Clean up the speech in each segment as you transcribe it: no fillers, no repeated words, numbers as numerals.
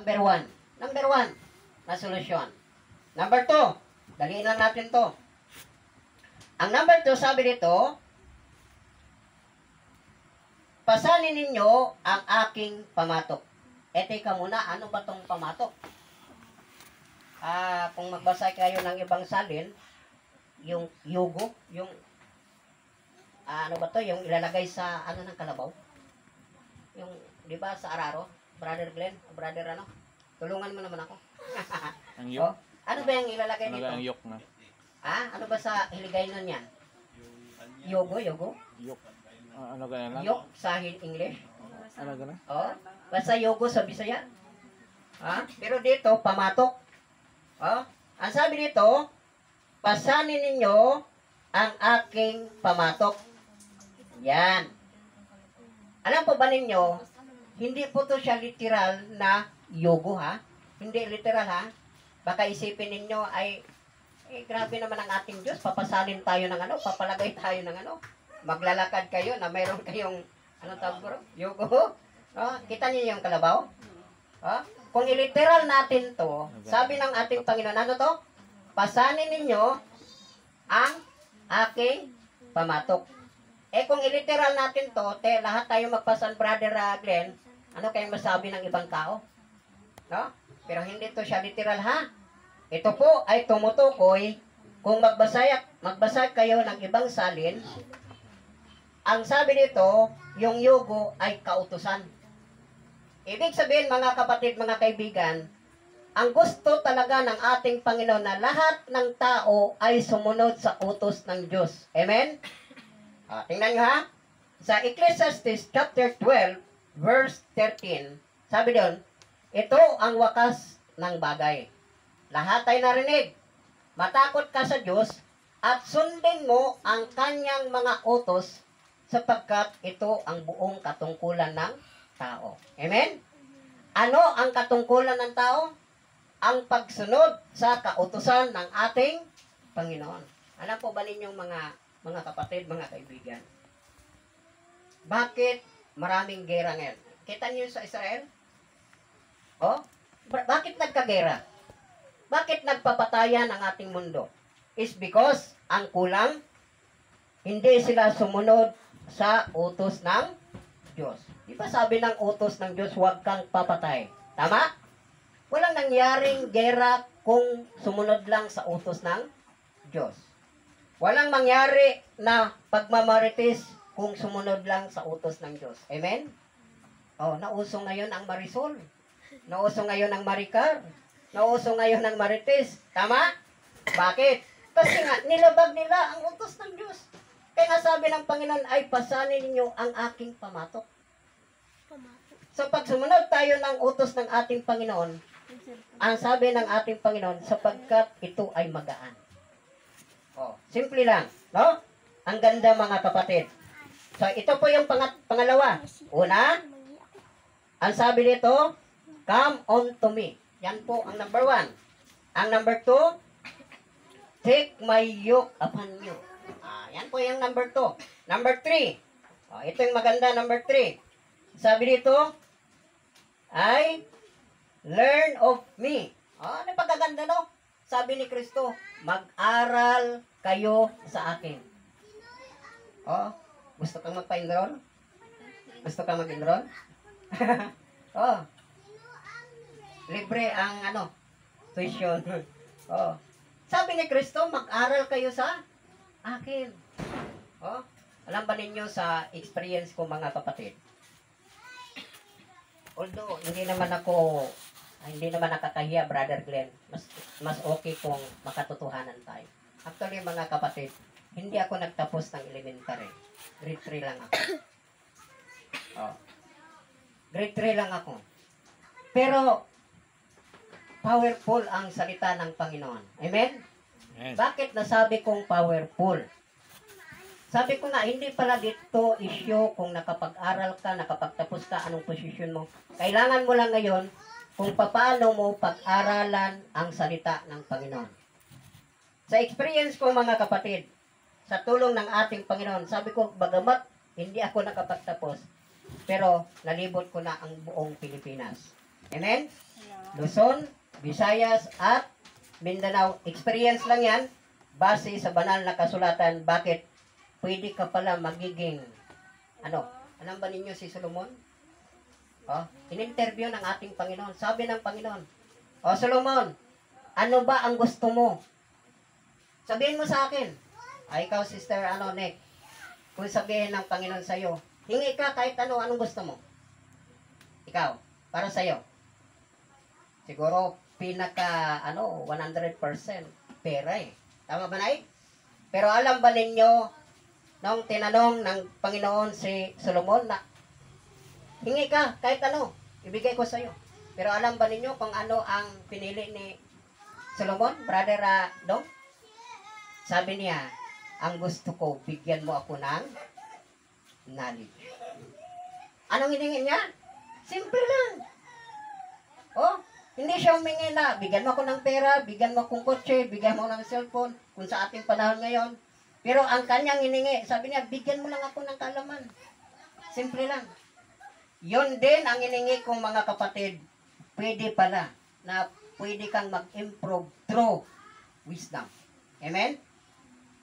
Number one. Number one na solusyon. Number two, daliin lang natin to. Ang number two, sabi dito, pasanin ninyo ang aking pamatok. Teka muna, ano ba tong pamatok? Kung magbasa kayo ng ibang salin, yung yugo, yung ano ba to, yung ilalagay sa ano ng kalabaw? Yung, di ba, sa araro? Brother Glenn, brother ano? Tulungan mo naman ako. Ang yok? Ano ba yung ilalagay Ano dito? ang yok na? Ano ba sa hiligay nun yan? Yogo, yogo? Yok. Ano ganyan lang? Yok sa English? Ano ganyan? Basta yogo sa Bisaya. Pero dito, pamatok. Ang sabi dito, pasanin ninyo ang aking pamatok. Yan. Alam po ba ninyo, hindi po to siya literal na yogo, Hindi literal, Baka isipin ninyo ay, grabe naman ang ating Diyos, papasalin tayo ng ano, papalagay tayo ng ano, maglalakad kayo na mayroon kayong, ano tawag bro? Yogo. Kita niyo yung kalabaw? Kung iliteral natin to, sabi ng ating Panginoon, ano to? Pasanin ninyo ang aking pamatok. Kung iliteral natin to, lahat tayo magpasan, Brother Glenn, ano kayong masabi ng ibang tao? No? Pero hindi to siya literal, Ito po ay tumutukoy, kung magbasa kayo ng ibang salin, ang sabi dito, yung yugo ay kautusan. Ibig sabihin, mga kapatid, mga kaibigan, ang gusto talaga ng ating Panginoon na lahat ng tao ay sumunod sa utos ng Diyos. Amen? Tingnan nyo Sa Ecclesiastes chapter 12, verse 13, sabi doon, ito ang wakas ng bagay. Lahat ay narinig. Matakot ka sa Diyos at sundin mo ang kanyang mga utos sapagkat ito ang buong katungkulan ng tao. Amen? Ano ang katungkulan ng tao? Ang pagsunod sa kautusan ng ating Panginoon. Alam po ba ninyong mga kapatid, mga kaibigan? Bakit maraming gera ngayon? Kita niyo sa Israel? Bakit nagkagera? Bakit nagpapatayan ang ating mundo? Is because ang kulang, hindi sila sumunod sa utos ng Diyos. Di ba sabi ng utos ng Diyos, huwag kang papatay? Tama? Walang nangyaring gera kung sumunod lang sa utos ng Diyos. Walang mangyari na pagmamarites kung sumunod lang sa utos ng Diyos. Amen? Nauso ngayon ang Marisol. Nauso ngayon ang Maricar. Nauso ngayon ang Marites. Tama? Bakit? Kasi nga, nilabag nila ang utos ng Diyos. Kaya nga sabi ng Panginoon ay pasanin ninyo ang aking pamatok. So pag sumunod tayo ng utos ng ating Panginoon, ang sabi ng ating Panginoon, sapagkat ito ay magaan. Simple lang. No? Ang ganda mga kapatid. So ito po yung pangalawa. Una, ang sabi dito, come unto me. Yan po ang number one. Ang number two, take my yoke upon you. Yan po yung number two. Number three. Ito yung maganda, number three. Sabi dito, ay learn of me. Ano pagkaganda, no? Sabi ni Kristo, mag-aral kayo sa akin. Gusto kang magpa-enroll? Gusto kang mag-enroll? Libre ang tuition. Sabi ni Kristo, mag-aral kayo sa akin. Alam ba ninyo sa experience ko mga kapatid? Although hindi naman nakakahiya, Brother Glenn. Mas okay kung makatotohanan tayo. Actually mga kapatid, hindi ako nagtapos ng elementary. Grade 3 lang ako. Grade 3 lang ako. Pero powerful ang salita ng Panginoon. Amen? Amen. Bakit nasabi kong powerful? Sabi ko nga, hindi pala dito issue kung nakapag-aral ka, nakapagtapos ka, anong posisyon mo. Kailangan mo lang ngayon kung paano mo pag-aralan ang salita ng Panginoon. Sa experience ko mga kapatid, sa tulong ng ating Panginoon, sabi ko, bagamat hindi ako nakapagtapos, pero nalibot ko na ang buong Pilipinas. Amen? Luzon, Visayas, at Mindanao. Experience lang yan, base sa banal na kasulatan. Bakit? Pwede ka pala magiging, alam ba ninyo si Solomon? In-interview ng ating Panginoon. Sabi ng Panginoon, Solomon, ano ba ang gusto mo? Sabihin mo sa akin. Ay, ikaw, Sister, Nick, kung sabihin ng Panginoon sa'yo, hingi ka kahit anong gusto mo. Ikaw, para sa'yo. Siguro, 100% pera eh. Tama ba, Nay? Pero alam ba ninyo, nung tinanong ng Panginoon si Solomon na, hingi ka kahit ibigay ko sa'yo. Pero alam ba ninyo kung ano ang pinili ni Solomon, Brother Dong? Sabi niya, ang gusto ko, bigyan mo ako ng knowledge. Anong hiningi niya? Simple lang. Hindi siya humingi na, bigyan mo ako ng pera, bigyan mo akong kotse, bigyan mo ng cellphone, kung sa ating panahon ngayon. Pero ang kanyang hiningi, sabi niya, bigyan mo lang ako ng kaalaman. Simple lang. Yun din ang hiningi kong mga kapatid. Pwede pala na pwede kang mag-improve through wisdom. Amen?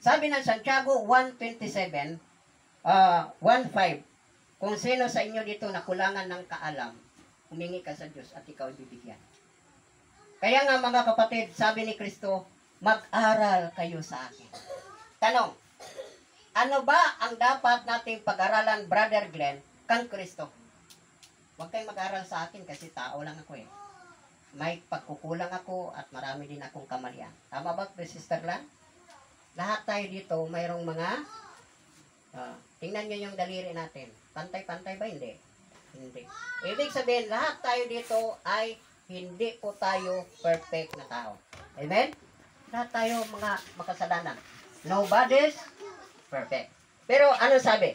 Sabi ng Santiago 1:27, 1:5, kung sino sa inyo dito nakulangan ng kaalam, humingi ka sa Diyos at ikaw ibibigyan. Kaya nga mga kapatid, sabi ni Kristo, mag-aral kayo sa akin. Tanong, ano ba ang dapat nating pag-aralan, Brother Glenn, kang Kristo? Huwag kayong mag-aral sa akin kasi tao lang ako eh. May pagkukulang ako at marami din akong kamalian. Tama ba, Sister Lan? Lahat tayo dito, mayroong mga, tingnan nyo yung daliri natin. Pantay-pantay ba? Hindi. Hindi. Ibig sabihin, lahat tayo dito ay hindi po tayo perfect na tao. Amen? Lahat tayo mga makasalanan. Nobody's perfect. Pero ano sabi?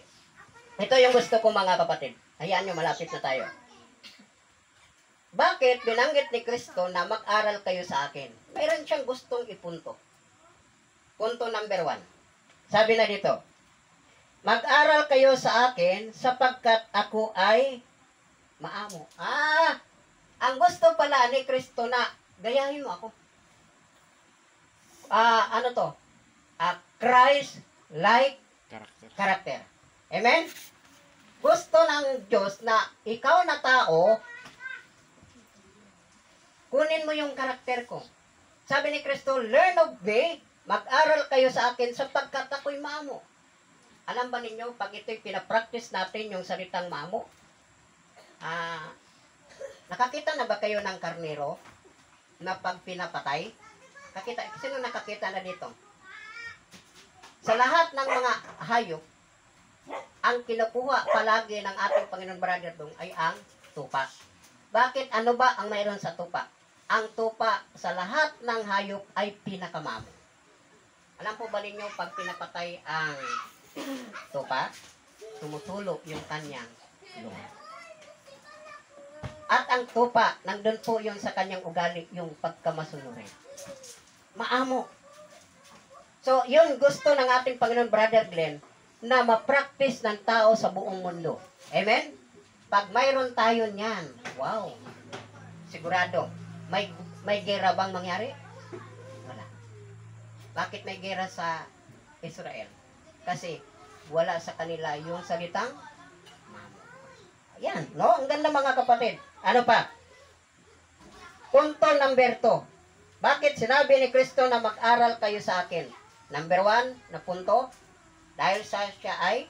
Ito yung gusto ko mga kapatid. Hayaan nyo, malapit na tayo. Bakit binanggit ni Kristo na mag-aral kayo sa akin? Mayroon siyang gustong ipunto. Punto number 1. Sabi na dito, mag-aral kayo sa akin sapagkat ako ay maamo. Ang gusto pala ni Kristo na gayahin mo ako. Christ-like character. Amen? Gusto ng Diyos na ikaw na tao, kunin mo yung karakter ko. Sabi ni Kristo, learn of me, mag-aral kayo sa akin sapagkat ako'y maamo. Alam ba ninyo, pag ito'y pinapractice natin yung salitang maamo, nakakita na ba kayo ng karnero na pag pinapatay? Sino nakakita na dito? Sa lahat ng mga hayop, ang kinukuha palagi ng ating Panginoon Brother Dong ay ang tupa. Bakit? Ano ba ang mayroon sa tupa? Ang tupa sa lahat ng hayop ay pinakamamo. Alam po ba ninyo, pag pinapatay ang tupa, tumutulo yung kanyang luha. At ang tupa, nandun po yung sa kanyang ugali, yung pagkamasunurin. Maamo. So, yun gusto ng ating Panginoon Brother Glenn, na ma-practice ng tao sa buong mundo. Amen? Pag mayroon tayo niyan, wow, sigurado, may gera bang mangyari? Wala. Bakit may gera sa Israel? Kasi wala sa kanila yung salitang mamo. Ayan, no? Ang ganda mga kapatid. Ano pa? Punto number 2. Bakit sinabi ni Kristo na mag-aral kayo sa akin? Number 1 na punto, dahil siya ay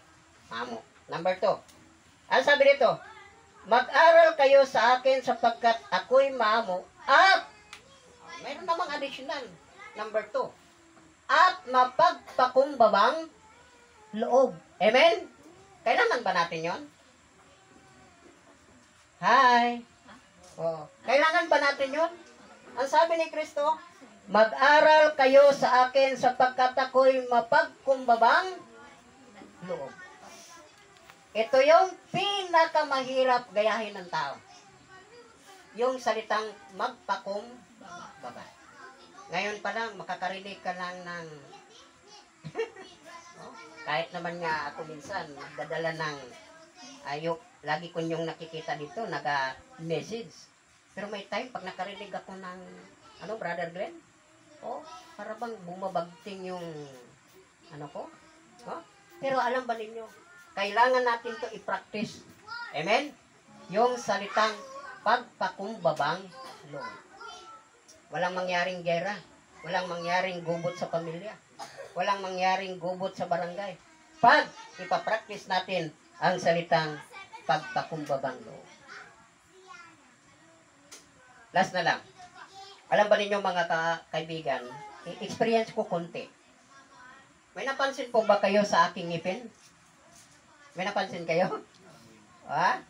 mamo. Number 2. Ano sabi dito? Mag-aral kayo sa akin sapagkat ako'y mamo at mayroon namang additional. Number 2. At mapagpakumbabang loob. Amen? Kailangan ba natin yon? Hi. Kailangan ba natin yon? Ang sabi ni Kristo, mag-aral kayo sa akin sapagkat ako'y mapagkumbabang loob. Ito yung pinakamahirap gayahin ng tao. Yung salitang magpakumbaba. Ngayon pa lang, makakarinig ka lang ng kahit naman nga ako minsan, nagdadala ng ayok. Lagi ko yung nakikita dito, naga-message. Pero may time, pag nakarinig ako ng, Brother Glenn, para bang bumabagting yung, ko, no? Pero alam ba ninyo, kailangan natin to i-practice. Amen? Yung salitang pagpakumbabang loob. Walang mangyaring gera. Walang mangyaring gubot sa pamilya. Walang mangyaring gubot sa barangay. Pag ipapractice natin ang salitang pagpakumbabang loob. Last na lang. Alam ba ninyo mga kaibigan, experience ko konti. May napansin po ba kayo sa aking ngipin? May napansin kayo? Ha?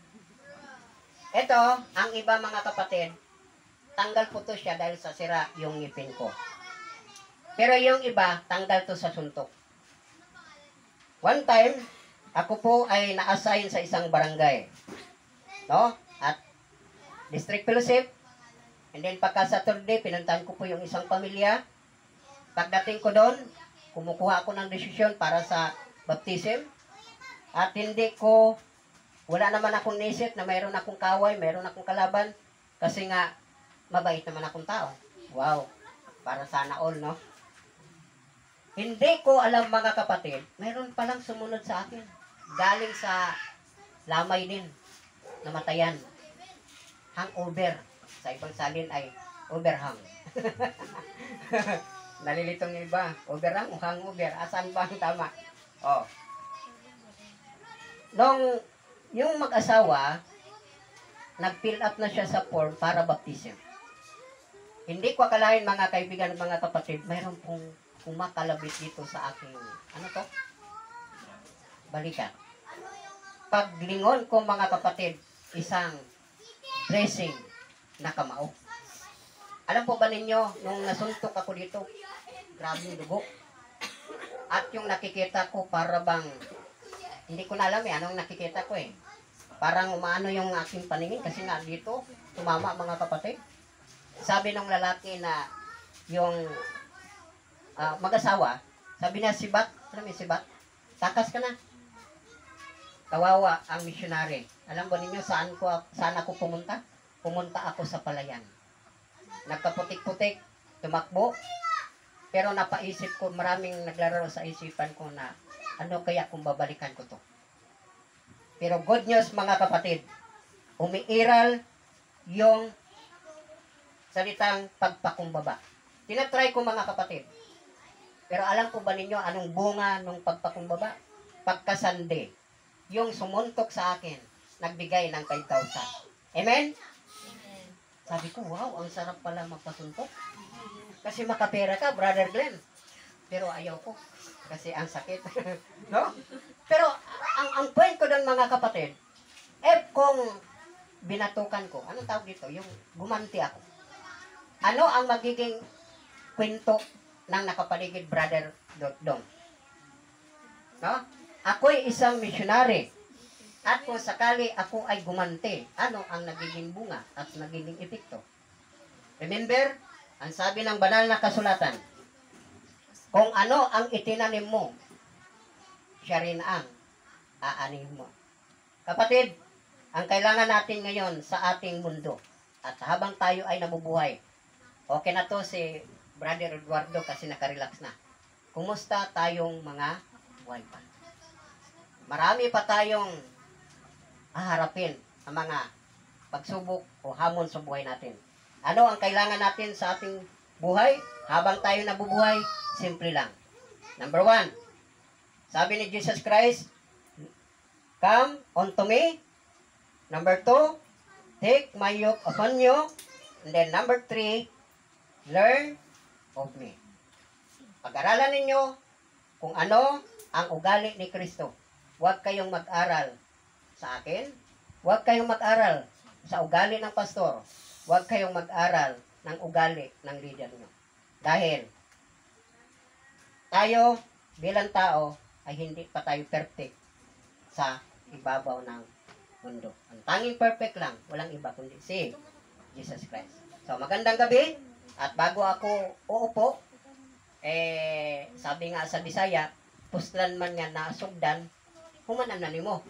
Ito, ang iba mga kapatid, tanggal po to siya dahil sa sira yung ngipin ko. Pero yung iba, tanggal to sa suntok. One time, ako po ay na-assign sa isang barangay. No? At district fellowship. And then pagka Saturday, pinuntahan ko po yung isang pamilya. Pagdating ko doon, kumukuha ako ng desisyon para sa baptism. At wala naman akong nisip na mayroon akong kaway, mayroon akong kalaban. Kasi nga, mabait naman akong tao. Wow, para sana all, no? Hindi ko alam mga kapatid, mayroon palang sumunod sa akin. Galing sa lamay din, namatayan. Hangover. Sa ibang salin ay overhang. Nalilitong yung iba. Overhang o hangover? Asan ba ang tama? Nung yung mag-asawa, nag-fill up na siya sa form para baptism. Hindi ko akalain mga kaibigan at mga kapatid, mayroon pong kumakalabit dito sa aking, balikat. Paglingon ko mga kapatid, isang dressing na kamao. Alam po ba ninyo, nung nasuntok ako dito, grabe yung dugo. At yung nakikita ko para bang, hindi ko na alam anong nakikita ko Parang umano yung aking paningin kasi nga dito, tumama mga kapatid. Sabi ng lalaki na yung mag-asawa, sabi niya, Sibat, alam mo Sibat, takas ka na. Kawawa ang missionary. Alam ba ninyo saan ako pumunta? Pumunta ako sa palayan. Nagkaputik-putik, tumakbo. Pero napaisip ko, maraming naglalaro sa isipan ko na ano kaya kung babalikan ko to. Pero good news mga kapatid, umiiral yung salitang pagpakumbaba. Tinatry ko mga kapatid. Pero alam ko ba ninyo anong bunga nung pagpakumbaba? Pagkasande. Yung sumuntok sa akin, nagbigay ng 5,000. Amen? Sabi ko, wow, ang sarap pala magpasuntok. Kasi makapera ka, Brother Glenn. Pero ayaw ko. Kasi ang sakit. No? Pero ang point ko doon mga kapatid, kung binatukan ko, anong tawag dito? Yung gumanti ako. Ano ang magiging kwento ng nakapaligid Brother Dong? No? Ako'y isang missionary. At kung sakali ako ay gumanti, ano ang nagiging bunga at nagiging epekto? Remember, ang sabi ng banal na kasulatan, kung ano ang itinanim mo, siya rin ang aanim mo. Kapatid, ang kailangan natin ngayon sa ating mundo, at habang tayo ay nabubuhay, okay na to si Brother Eduardo kasi nakarelax na. Kumusta tayong mga buhay pa? Marami pa tayong haharapin ang mga pagsubok o hamon sa buhay natin. Ano ang kailangan natin sa ating buhay? Habang tayo nabubuhay, simple lang. Number 1, sabi ni Jesus Christ, come unto me. Number 2, take my yoke upon you. And then number 3, learn of me. Pag-aralan ninyo kung ano ang ugali ni Kristo. Huwag kayong mag-aral sa akin. Huwag kayong mag-aral sa ugali ng pastor. Huwag kayong mag-aral ng ugali ng leader nyo. Dahil tayo bilang tao ay hindi pa tayo perfect sa ibabaw ng mundo. Ang tanging perfect lang, walang iba kundi si Jesus Christ. So magandang gabi at bago ako uupo, sabi nga sa Bisaya, pustlan man nga na sugdan, humanan na nimo.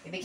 Ibig